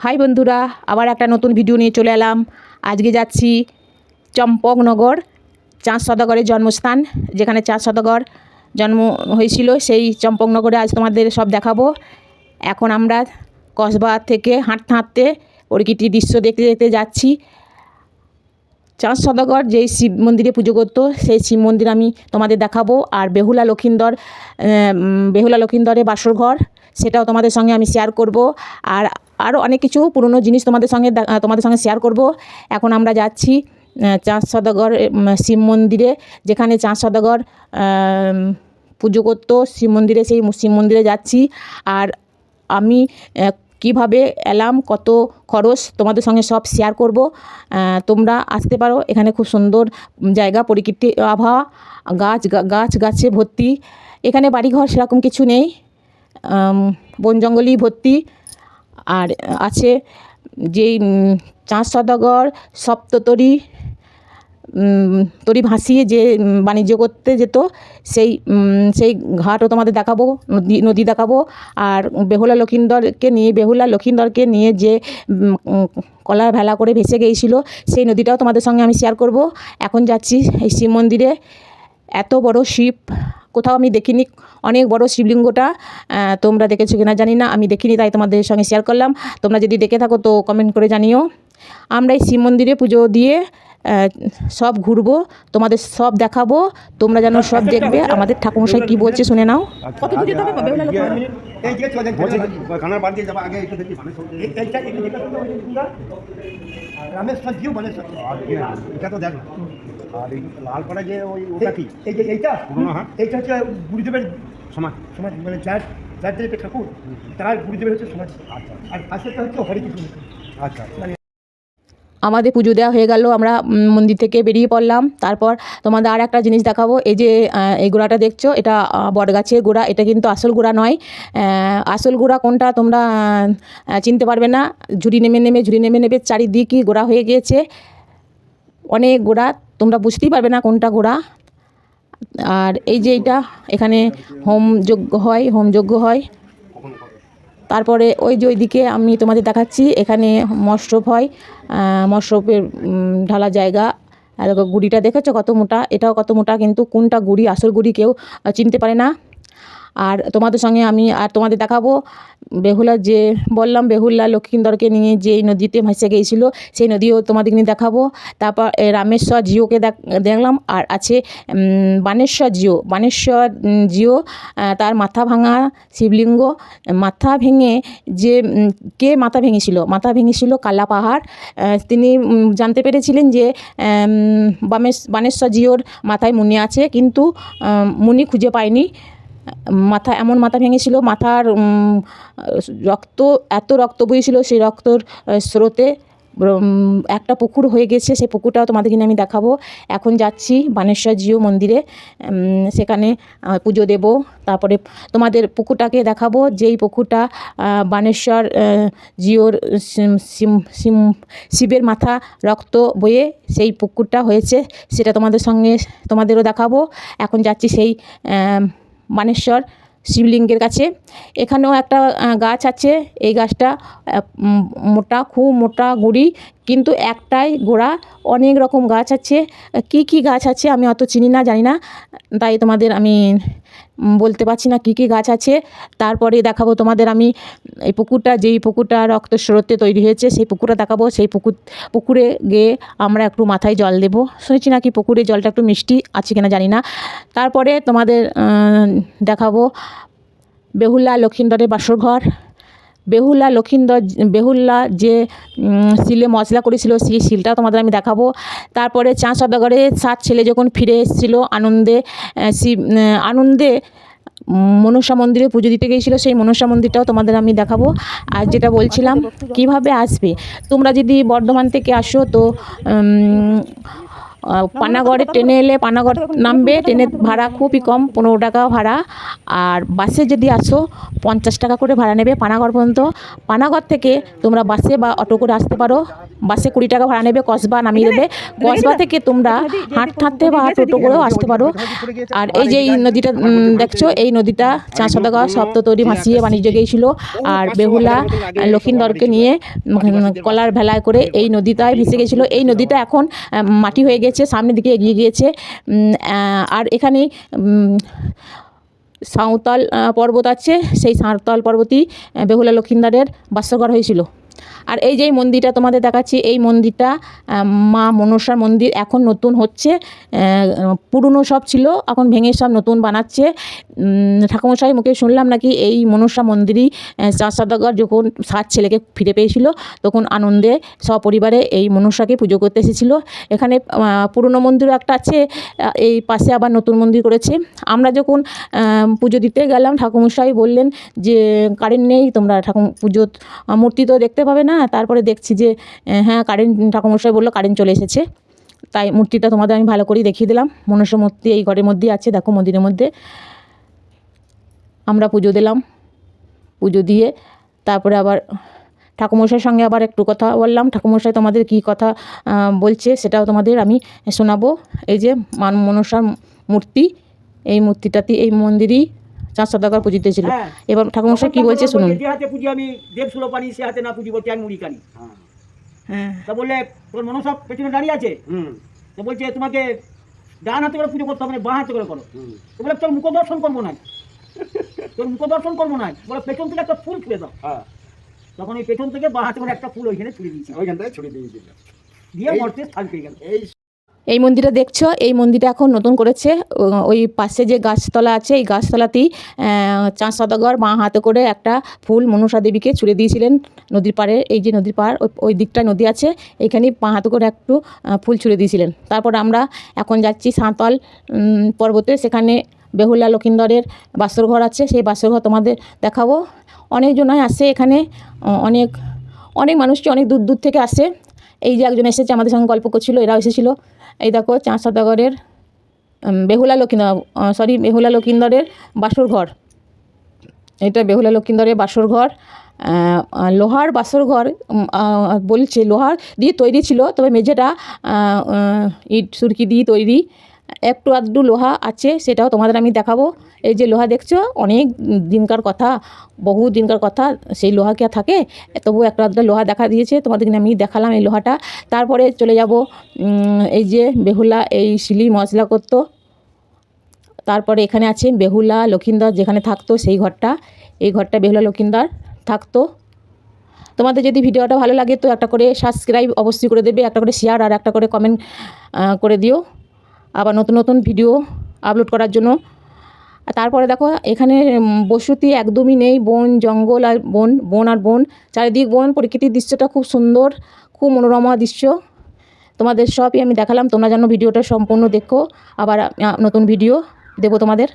High বন্ধুরা, আবার একটা নতুন ভিডিও নিয়ে চলে এলাম। আজকে যাচ্ছি চম্পকনগর, চাঁদ সওদাগরের জন্মস্থান, যেখানে চাঁদ সওদাগর জন্ম হয়েছিল সেই চম্পকনগরে আজ তোমাদের সব দেখাবো। এখন আমরা কসবা থেকে হাঁটতে হাঁটতে প্রকৃতির দৃশ্য দেখতে দেখতে যাচ্ছি। চাঁদ সওদাগর যেই শিব মন্দিরে পুজো করতো সেই শিব মন্দির আমি তোমাদের দেখাবো। আর বেহুলা লক্ষিন্দরের বাসর ঘর, সেটাও তোমাদের সঙ্গে আমি শেয়ার করব। আর আরও অনেক কিছু পুরনো জিনিস তোমাদের সঙ্গে শেয়ার করব। এখন আমরা যাচ্ছি চাঁদ সওদাগর শিব মন্দিরে, যেখানে চাঁদ সওদাগর পুজো করতো শিব মন্দিরে, সেই শিব মন্দিরে যাচ্ছি। আর আমি কিভাবে এলাম, কত খরচ, তোমাদের সঙ্গে সব শেয়ার করব। তোমরা আসতে পারো, এখানে খুব সুন্দর জায়গা, প্রকৃতির আবহাওয়া, গাছে ভর্তি। এখানে বাড়িঘর সেরকম কিছু নেই, বন জঙ্গলই ভর্তি। আর আছে যেই চাঁদ সওদাগর সপ্ততরী ভাসিয়ে যে বাণিজ্য করতে যেত, সেই ঘাটও তোমাদের দেখাবো, নদী দেখাবো। আর বেহুলা লক্ষিন্দরকে নিয়ে যে কলার ভেলা করে ভেসে গিয়েছিল, সেই নদীটাও তোমাদের সঙ্গে আমি শেয়ার করব। এখন যাচ্ছি এই শিব মন্দিরে। এত বড় শিব কোথাও আমি দেখিনি, অনেক বড় শিবলিঙ্গটা। তোমরা দেখেছো কিনা জানি না, আমি দেখিনি, তাই তোমাদের সঙ্গে শেয়ার করলাম। তোমরা যদি দেখে থাকো তো কমেন্ট করে জানিও। আমরা এই শিব মন্দিরে পুজো দিয়ে সব ঘুরবো, তোমাদের সব দেখাবো, তোমরা যেন সব দেখবে। আমাদের ঠাকুরমশাই কি বলছে শুনে নাও। কত দূর যেতে হবে বেহুলা রামেশ্বর জিও মানে এটা তো দেখো। আর এই লালপাড়া যে ওটা কি, এই যে এইটা এইটা হচ্ছে গুরুদেবের সমাধি মানে যার যে ঠাকুর তার গুরুদেবের হচ্ছে সমাধি। আচ্ছা। আর পাশেটা হচ্ছে হরিকৃষ্ণ। আচ্ছা। আমাদের পুজো দেওয়া হয়ে গেল, আমরা মন্দির থেকে বেরিয়ে পড়লাম। তারপর তোমাদের আর একটা জিনিস দেখাবো। এই যে এই গোড়াটা দেখছো, এটা বটগাছের গোড়া। এটা কিন্তু আসল গোড়া নয়। আসল গোড়া কোনটা তোমরা চিনতে পারবে না। ঝুড়ি নেমে চারিদিকই গোড়া হয়ে গিয়েছে, অনেক গোড়া, তোমরা বুঝতেই পারবে না কোনটা গোড়া। আর এই যে এখানে হোমযজ্ঞ হয়। তারপরে ওই যে ওইদিকে আমি তোমাদের দেখাচ্ছি, এখানে মশরফ হয়, মশরফের ঢালা জায়গা। আর গুড়িটা দেখেছো কত মোটা, এটাও কত মোটা, কিন্তু কোনটা গুড়ি আসল গুড়ি কেউ চিনতে পারে না। আর তোমাদের দেখাবো বেহুলা লক্ষিন্দরকে নিয়ে যে নদীতে ভেসে গিয়েছিল, সেই নদীও তোমাদের নিয়ে দেখাবো। তারপর রামেশ্বর জিওকে দেখলাম। আর আছে বানেশ্বর জিও, তার মাথা ভাঙা শিবলিঙ্গ। মাথা ভেঙে কে মাথা ভেঙেছিল কালা পাহাড়। তিনি জানতে পেরেছিলেন যে বানেশ্বর জিওর মাথায় মুনি আছে, কিন্তু মুনি খুঁজে পায়নি। এমন মাথা ভেঙেছিল, মাথার এত রক্ত বইছিল, সেই রক্তর স্রোতে একটা পুকুর হয়ে গেছে। সেই পুকুরটাও তোমাদেরকে আমি দেখাবো। এখন যাচ্ছি বানেশ্বর জিও মন্দিরে, সেখানে পুজো দেব। তারপরে তোমাদের পুকুরটাকে দেখাবো, যেই পুকুরটা বানেশ্বর জিওর শিবের মাথা রক্ত বয়ে সেই পুকুরটা হয়েছে, সেটা তোমাদেরও দেখাবো। এখন যাচ্ছি সেই বানেশ্বর শিবলিঙ্গের কাছে। এখানেও একটা গাছ আছে, এই গাছটা খুব মোটা গুড়ি, কিন্তু একটাই গোড়া। অনেক রকম গাছ আছে, কি গাছ আছে আমি অত চিনি না, জানি না, তাই তোমাদের আমি বলতে পারছি না কি গাছ আছে। তারপরে দেখাবো তোমাদের আমি যেই পুকুরটা রক্ত স্রোতে তৈরি হয়েছে, সেই পুকুরটা দেখাবো। সেই পুকুরে গিয়ে আমরা একটু মাথায় জল দেবো। শুনেছি নাকি পুকুরের জলটা একটু মিষ্টি আছে কিনা জানি না। তারপরে তোমাদের দেখাবো বেহুলা লক্ষিন্দরের বাসর ঘর। বেহুলা যে শিলে মশলা করেছিল, সেই শিলটাও তোমাদের আমি দেখাবো। তারপরে চাঁদ সওদাগরের 7 ছেলে যখন ফিরে এসেছিল আনন্দে মনসা মন্দিরে পুজো দিতে গিয়েছিল, সেই মনসা মন্দিরটাও তোমাদের আমি দেখাবো। আর যেটা বলছিলাম কিভাবে আসবে, তোমরা যদি বর্ধমান থেকে আসো তো পানাগড়ে ট্রেনে এলে পানাগড় নামবে, ট্রেনের ভাড়া খুবই কম, 15 টাকা ভাড়া। আর বাসে যদি আসো 50 টাকা করে ভাড়া নেবে পানাগড় পর্যন্ত। পানাগড় থেকে তোমরা বাসে বা অটো করে আসতে পারো। বাসে 20 টাকা ভাড়া নেবে, কসবা নামিয়ে দেবে। কসবা থেকে তোমরা হাঁটতে বা টোটো করেও আসতে পারো। আর এই যে এই নদীটা দেখছো, এই নদীটা চার সদাগর সপ্ততরী ভাসিয়ে বাণিজ্য গিয়েছিল। আর বেহুলা লক্ষিন্দরকে নিয়ে কলার ভেলায় করে এই নদীটায় ভেসে গেছিলো। এই নদীটা এখন মাটি হয়ে গেছে, সামনের দিকে এগিয়ে গিয়েছে। আর এখানে সাঁওতাল পর্বত আছে, সেই সাঁওতাল পর্বতই বেহুলা লক্ষিন্দরের বাসঘর হয়েছিল। আর এই যে মন্দিরটা তোমাদের দেখাচ্ছি, এই মন্দিরটা মা মনসার মন্দির, এখন নতুন হচ্ছে। পুরনো সব ছিল, এখন ভেঙে সব নতুন বানাচ্ছে। ঠাকুরমশাই মুখে শুনলাম নাকি এই মনসা মন্দিরই চার সদাগর যখন 7 ছেলেকে ফিরে পেয়েছিল, তখন আনন্দে সপরিবারে এই মনসাকে পুজো করতে এসেছিলো। এখানে পুরনো মন্দিরও একটা আছে, এই পাশে আবার নতুন মন্দির করেছে। আমরা যখন পুজো দিতে গেলাম, ঠাকুরমশাই বললেন যে কারেন্ট নেই, তোমরা পুজো মূর্তি তো দেখতে পাবে না। তারপরে দেখছি যে হ্যাঁ কারেন্ট, ঠাকুরমশাই বললো কারেন্ট চলে এসেছে। তাই মূর্তিটা তোমাদের আমি ভালো করেই দেখিয়ে দিলাম। মনসা মূর্তি এই ঘরের মধ্যেই আছে, দেখো মন্দিরের মধ্যে। আমরা পুজো দিলাম, পুজো দিয়ে তারপরে আবার ঠাকুরমশাইয়ের সঙ্গে আবার একটু কথা বললাম। ঠাকুরমশাই তোমাদের কী কথা বলছে সেটাও তোমাদের আমি শোনাবো। এই যে মনসার মূর্তি, এই মূর্তিটাতে এই মন্দিরই 4 সদাগর পুজিতে ছিল। এবার ঠাকুরমশাই কী বলছে শুনুন। যে হাতে পুজি আমি দেব সুলো পানি, সে হাতে না পুজিব ট্যাং মুড়ি কানি। হ্যাঁ, তা বললে তোর মনসা পেছনে দাঁড়িয়ে আছে, তো বলছে তোমাকে ডান হাতে করে পুজো করতে হবে না, বাঁ হাতে করে করো। তো বলে তোর মুখ দর্শন করবো না, তোর মুখ দর্শন করবো না, বলে পেছন থেকে একটা ফুল ছুঁড়ে দাও। তখন ওই পেছন থেকে বাঁ হাতে করে একটা ফুল ওইখানে ছুঁড়ে দিয়েছি, ওইখান থেকে ছুঁড়ে দিয়েছিল, দিয়ে মরতে স্থান পেয়ে গেল। এই মন্দিরটা দেখছো, এই মন্দিরটা এখন নতুন করেছে। ওই পাশে যে গাছতলা আছে, এই গাছতলাতেই 4 সদাগর বাঁ হাতে করে একটা ফুল মনসা দেবীকে ছুঁড়ে দিয়েছিলেন নদীর পাড়ে। এই যে নদীর পাড়, ওই দিকটায় নদী আছে, এইখানে বাঁ হাতে করে একটু ফুল ছুঁড়ে দিয়েছিলেন। তারপর আমরা এখন যাচ্ছি সাঁওতাল পর্বতে, সেখানে বেহুলা লক্ষিন্দরের বাসরঘর আছে, সেই বাসরঘর তোমাদের দেখাবো। অনেকজনাই আসে এখানে, অনেক অনেক মানুষটি অনেক দূর দূর থেকে আসে। এই যে একজন এসেছে আমাদের সঙ্গে গল্প করছিল, এরাও এসেছিলো। এই দেখো 4 সদাগরের বেহুলা লক্ষিন্দরের বাসর ঘর। এটা বেহুলা লক্ষিন্দরের বাসর ঘর, লোহার বাসর ঘর। বলছে লোহার দিয়ে তৈরি ছিল, তবে মেঝেটা ইট সুরকি দিয়ে তৈরি। একটু আধটু লোহা আছে, সেটাও তোমাদের আমি দেখাবো। এই যে লোহা দেখছো, অনেক দিনকার কথা, বহু দিনকার কথা, সেই লোহা কি আর থাকে? তবু একটা আধটা লোহা দেখা দিয়েছে, তোমাদেরকে আমি দেখালাম এই লোহাটা। তারপরে চলে যাব, এই যে বেহুলা এই শিলি মশলা করতো। তারপরে এখানে আছে বেহুলা লক্ষিন্দর যেখানে থাকতো সেই ঘরটা, এই ঘরটা বেহুলা লক্ষিন্দর থাকতো। তোমাদের যদি ভিডিওটা ভালো লাগে তো একটা করে সাবস্ক্রাইব অবশ্যই করে দেবে, একটা করে শেয়ার আর একটা করে কমেন্ট করে দিও, আবার নতুন নতুন ভিডিও আপলোড করার জন্য। তারপরে দেখো এখানে বসতি একদমই নেই, বন জঙ্গল আর বন, বন আর বন, চারিদিক বন। প্রকৃতির দৃশ্যটা খুব সুন্দর, খুব মনোরমা দৃশ্য। তোমাদের সবই আমি দেখালাম, তোমরা যেন ভিডিওটা সম্পূর্ণ দেখো, আবার নতুন ভিডিও দেবো তোমাদের।